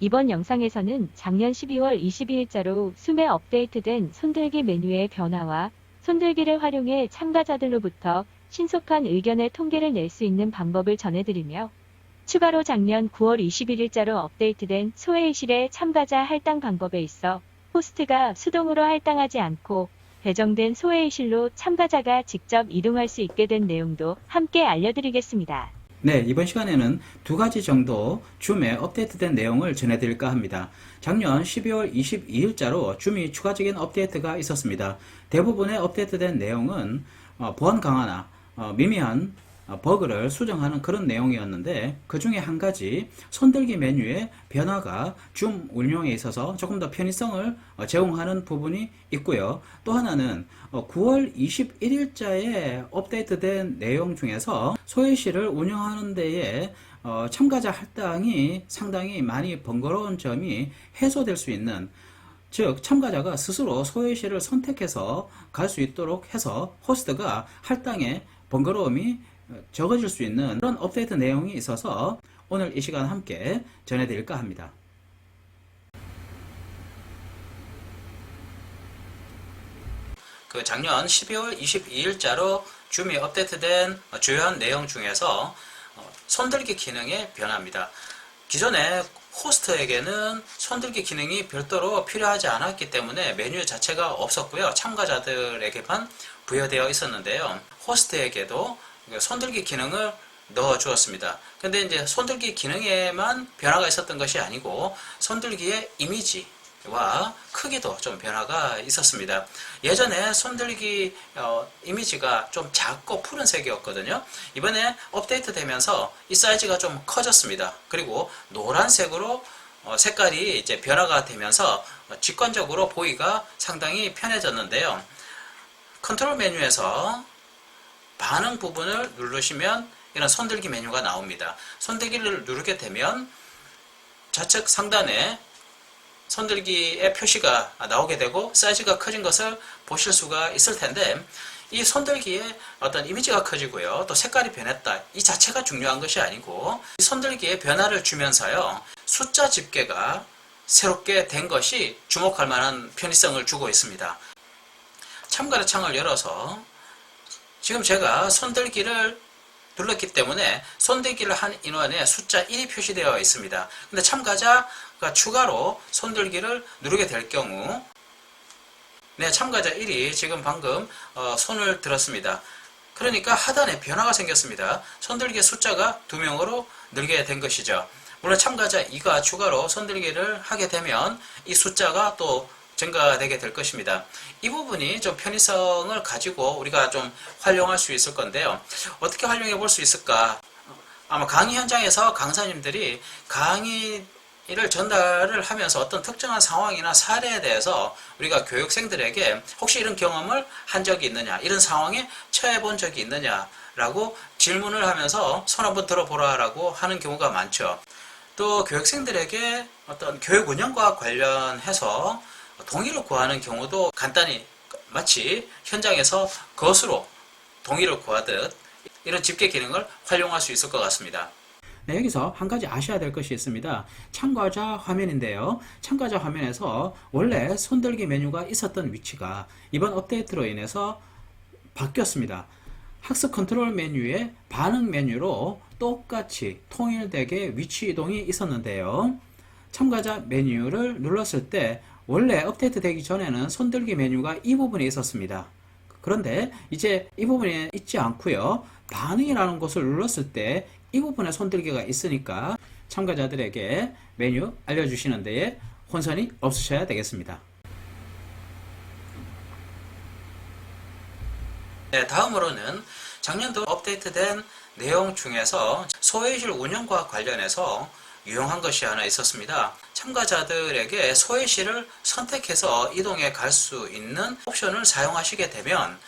이번 영상에서는 작년 12월 22일자로 숨에 업데이트된 손들기 메뉴의 변화와 손들기를 활용해 참가자들로부터 신속한 의견의 통계를 낼 수 있는 방법을 전해드리며 추가로 작년 9월 21일자로 업데이트된 소회의실의 참가자 할당 방법에 있어 호스트가 수동으로 할당하지 않고 배정된 소회의실로 참가자가 직접 이동할 수 있게 된 내용도 함께 알려드리겠습니다. 네, 이번 시간에는 두 가지 정도 줌에 업데이트된 내용을 전해드릴까 합니다. 작년 12월 22일자로 줌이 추가적인 업데이트가 있었습니다. 대부분의 업데이트된 내용은 보안 강화나 미미한 버그를 수정하는 그런 내용이었는데, 그 중에 한 가지 손들기 메뉴의 변화가 줌 운영에 있어서 조금 더 편의성을 제공하는 부분이 있고요. 또 하나는 9월 21일자에 업데이트된 내용 중에서 소회의실을 운영하는 데에 참가자 할당이 상당히 많이 번거로운 점이 해소될 수 있는, 즉 참가자가 스스로 소회의실을 선택해서 갈 수 있도록 해서 호스트가 할당의 번거로움이 적어질 수 있는 그런 업데이트 내용이 있어서 오늘 이 시간 함께 전해드릴까 합니다. 그 작년 12월 22일자로 줌이 업데이트된 주요한 내용 중에서 손들기 기능의 변화입니다. 기존에 호스트에게는 손들기 기능이 별도로 필요하지 않았기 때문에 메뉴 자체가 없었고요. 참가자들에게만 부여되어 있었는데요. 호스트에게도 손들기 기능을 넣어 주었습니다. 근데 이제 손들기 기능에만 변화가 있었던 것이 아니고 손들기의 이미지와 크기도 좀 변화가 있었습니다. 예전에 손들기 이미지가 좀 작고 푸른색이었거든요. 이번에 업데이트 되면서 이 사이즈가 좀 커졌습니다. 그리고 노란색으로 색깔이 이제 변화가 되면서 직관적으로 보기가 상당히 편해졌는데요. 컨트롤 메뉴에서 반응 부분을 누르시면 이런 손들기 메뉴가 나옵니다. 손들기를 누르게 되면 좌측 상단에 손들기의 표시가 나오게 되고 사이즈가 커진 것을 보실 수가 있을 텐데, 이 손들기의 어떤 이미지가 커지고요, 또 색깔이 변했다, 이 자체가 중요한 것이 아니고 이 손들기에 변화를 주면서요, 숫자 집계가 새롭게 된 것이 주목할 만한 편의성을 주고 있습니다. 참가자 창을 열어서 지금 제가 손들기를 눌렀기 때문에 손들기를 한 인원에 숫자 1이 표시되어 있습니다. 근데 참가자가 추가로 손들기를 누르게 될 경우, 네, 참가자 1이 지금 방금 손을 들었습니다. 그러니까 하단에 변화가 생겼습니다. 손들기의 숫자가 2명으로 늘게 된 것이죠. 물론 참가자 2가 추가로 손들기를 하게 되면 이 숫자가 또 증가되게 될 것입니다. 이 부분이 좀 편의성을 가지고 우리가 좀 활용할 수 있을 건데요. 어떻게 활용해 볼 수 있을까? 아마 강의 현장에서 강사님들이 강의를 전달을 하면서 어떤 특정한 상황이나 사례에 대해서 우리가 교육생들에게 혹시 이런 경험을 한 적이 있느냐, 이런 상황에 처해 본 적이 있느냐 라고 질문을 하면서 손 한번 들어보라 라고 하는 경우가 많죠. 또 교육생들에게 어떤 교육 운영과 관련해서 동의를 구하는 경우도 간단히 마치 현장에서 거수로 동의를 구하듯 이런 집계 기능을 활용할 수 있을 것 같습니다. 네, 여기서 한 가지 아셔야 될 것이 있습니다. 참가자 화면인데요. 참가자 화면에서 원래 손들기 메뉴가 있었던 위치가 이번 업데이트로 인해서 바뀌었습니다. 학습 컨트롤 메뉴의 반응 메뉴로 똑같이 통일되게 위치 이동이 있었는데요. 참가자 메뉴를 눌렀을 때 원래 업데이트 되기 전에는 손들기 메뉴가 이 부분에 있었습니다. 그런데 이제 이 부분에 있지 않고요, 반응이라는 것을 눌렀을 때 이 부분에 손들기가 있으니까 참가자들에게 메뉴 알려주시는 데에 혼선이 없으셔야 되겠습니다. 네, 다음으로는 작년도 업데이트된 내용 중에서 소회의실 운영과 관련해서 유용한 것이 하나 있었습니다. 참가자들에게 소회의실을 선택해서 이동해 갈 수 있는 옵션을 사용하시게 되면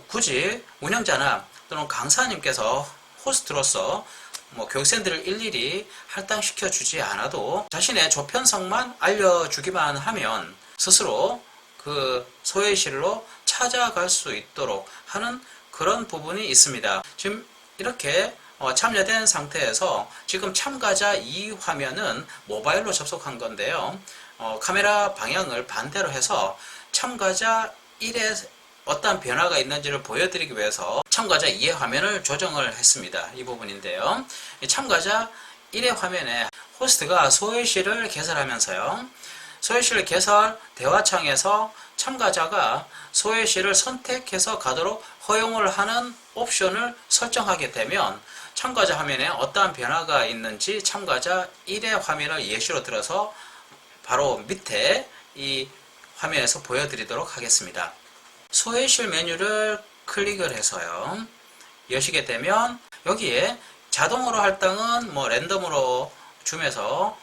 굳이 운영자나 또는 강사님께서 호스트로서 교육생들을 일일이 할당시켜 주지 않아도 자신의 조편성만 알려주기만 하면 스스로 그 소회의실로 찾아갈 수 있도록 하는 그런 부분이 있습니다. 지금 이렇게 참여된 상태에서 지금 참가자 2 화면은 모바일로 접속한 건데요. 카메라 방향을 반대로 해서 참가자 1의 어떤 변화가 있는지를 보여드리기 위해서 참가자 2의 화면을 조정을 했습니다. 이 부분인데요. 참가자 1의 화면에 호스트가 소외시를 개설하면서요. 소외시를 개설 대화창에서 참가자가 소외시를 선택해서 가도록 허용을 하는 옵션을 설정하게 되면 참가자 화면에 어떠한 변화가 있는지 참가자 1의 화면을 예시로 들어서 바로 밑에 이 화면에서 보여드리도록 하겠습니다. 소외실 메뉴를 클릭을 해서요. 여시게 되면 여기에 자동으로 할당은 랜덤으로 주면서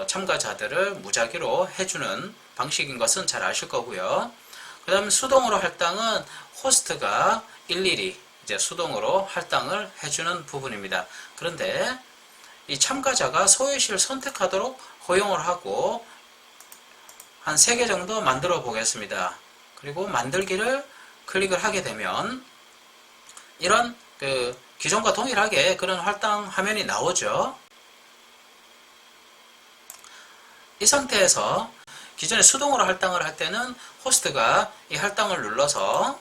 참가자들을 무작위로 해주는 방식인 것은 잘 아실 거고요. 그 다음 수동으로 할당은 호스트가 일일이 이제 수동으로 할당을 해주는 부분입니다. 그런데 이 참가자가 소외시를 선택하도록 허용을 하고 한 3개 정도 만들어 보겠습니다. 그리고 만들기를 클릭을 하게 되면 이런 기존과 동일하게 그런 할당 화면이 나오죠. 이 상태에서 기존에 수동으로 할당을 할 때는 호스트가 이 할당을 눌러서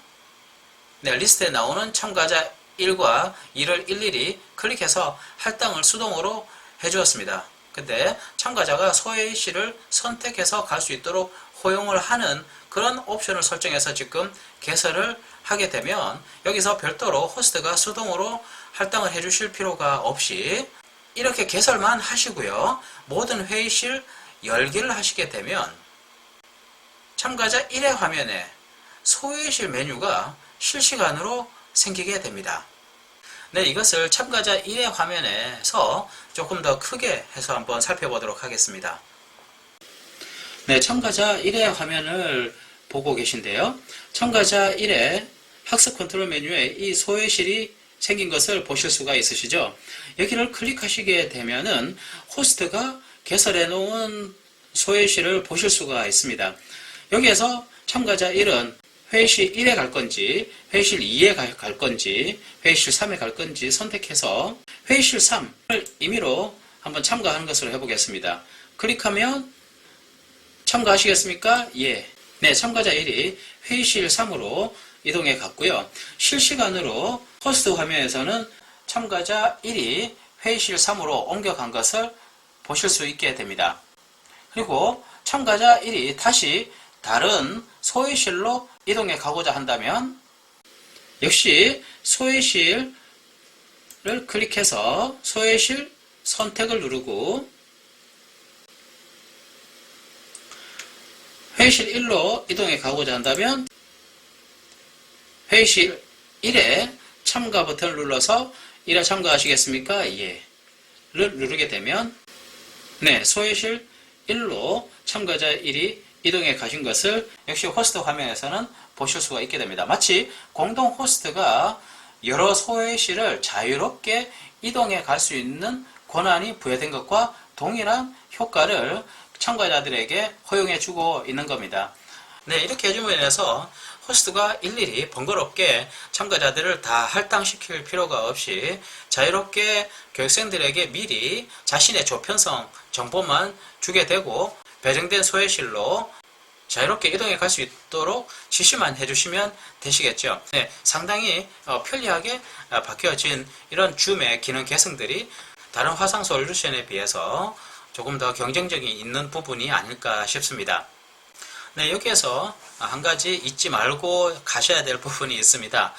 리스트에 나오는 참가자 1과 2를 일일이 클릭해서 할당을 수동으로 해주었습니다. 근데 참가자가 소외시를 선택해서 갈 수 있도록 허용을 하는 그런 옵션을 설정해서 지금 개설을 하게 되면 여기서 별도로 호스트가 수동으로 할당을 해주실 필요가 없이 이렇게 개설만 하시고요. 모든 회의실 열기를 하시게 되면 참가자 1의 화면에 소외실 메뉴가 실시간으로 생기게 됩니다. 네, 이것을 참가자 1의 화면에서 조금 더 크게 해서 한번 살펴보도록 하겠습니다. 네, 참가자 1의 화면을 보고 계신데요. 참가자 1의 학습 컨트롤 메뉴에 이 소외실이 생긴 것을 보실 수가 있으시죠. 여기를 클릭하시게 되면은 호스트가 개설해 놓은 소외실을 보실 수가 있습니다. 여기에서 참가자 1은 회의실 1에 갈 건지, 회의실 2에 갈 건지, 회의실 3에 갈 건지 선택해서 회의실 3을 임의로 한번 참가하는 것으로 해보겠습니다. 클릭하면 참가하시겠습니까? 예. 네, 참가자 1이 회의실 3으로 이동해 갔고요. 실시간으로 호스트 화면에서는 참가자 1이 회의실 3으로 옮겨간 것을 보실 수 있게 됩니다. 그리고 참가자 1이 다시 다른 소외실로 이동해 가고자 한다면 역시 소외실을 클릭해서 소외실 선택을 누르고 회의실 1로 이동해 가고자 한다면 회의실 1에 참가 버튼을 눌러서 1에 참가하시겠습니까? 예. 를 누르게 되면 네, 소외실 1로 참가자 1이 이동해 가신 것을 역시 호스트 화면에서는 보실 수가 있게 됩니다. 마치 공동 호스트가 여러 소외실을 자유롭게 이동해 갈 수 있는 권한이 부여된 것과 동일한 효과를 참가자들에게 허용해 주고 있는 겁니다. 네, 이렇게 해줌으로 인해서 호스트가 일일이 번거롭게 참가자들을 다 할당시킬 필요가 없이 자유롭게 교육생들에게 미리 자신의 조편성 정보만 주게 되고 배정된 소외실로 자유롭게 이동해 갈 수 있도록 지시만 해주시면 되시겠죠. 네, 상당히 편리하게 바뀌어진 이런 줌의 기능 개성들이 다른 화상 솔루션에 비해서 조금 더 경쟁력이 있는 부분이 아닐까 싶습니다. 네, 여기에서 한 가지 잊지 말고 가셔야 될 부분이 있습니다.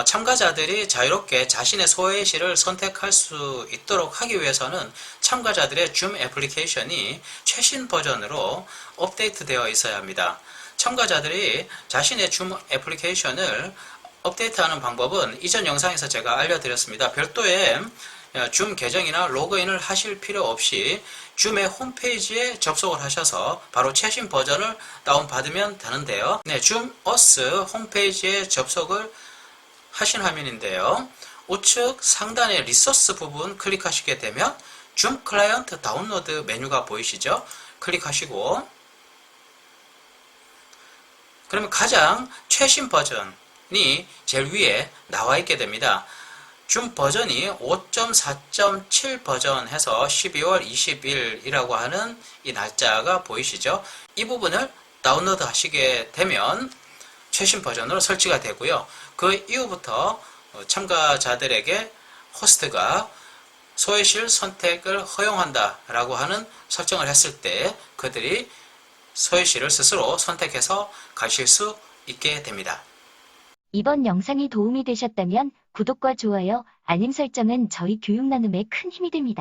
참가자들이 자유롭게 자신의 소외실을 선택할 수 있도록 하기 위해서는 참가자들의 줌 애플리케이션이 최신 버전으로 업데이트되어 있어야 합니다. 참가자들이 자신의 줌 애플리케이션을 업데이트하는 방법은 이전 영상에서 제가 알려드렸습니다. 별도의 줌 계정이나 로그인을 하실 필요 없이 줌의 홈페이지에 접속을 하셔서 바로 최신 버전을 다운받으면 되는데요. 네, 줌 어스 홈페이지에 접속을 하신 화면인데요. 우측 상단의 리소스 부분 클릭하시게 되면 줌 클라이언트 다운로드 메뉴가 보이시죠? 클릭하시고 그러면 가장 최신 버전이 제일 위에 나와 있게 됩니다. 준 버전이 5.4.7 버전 해서 12월 20일이라고 하는 이 날짜가 보이시죠? 이 부분을 다운로드 하시게 되면 최신 버전으로 설치가 되고요. 그 이후부터 참가자들에게 호스트가 소외실 선택을 허용한다 라고 하는 설정을 했을 때 그들이 소외실을 스스로 선택해서 가실 수 있게 됩니다. 이번 영상이 도움이 되셨다면 구독과 좋아요, 알림 설정은 저희 교육 나눔에 큰 힘이 됩니다.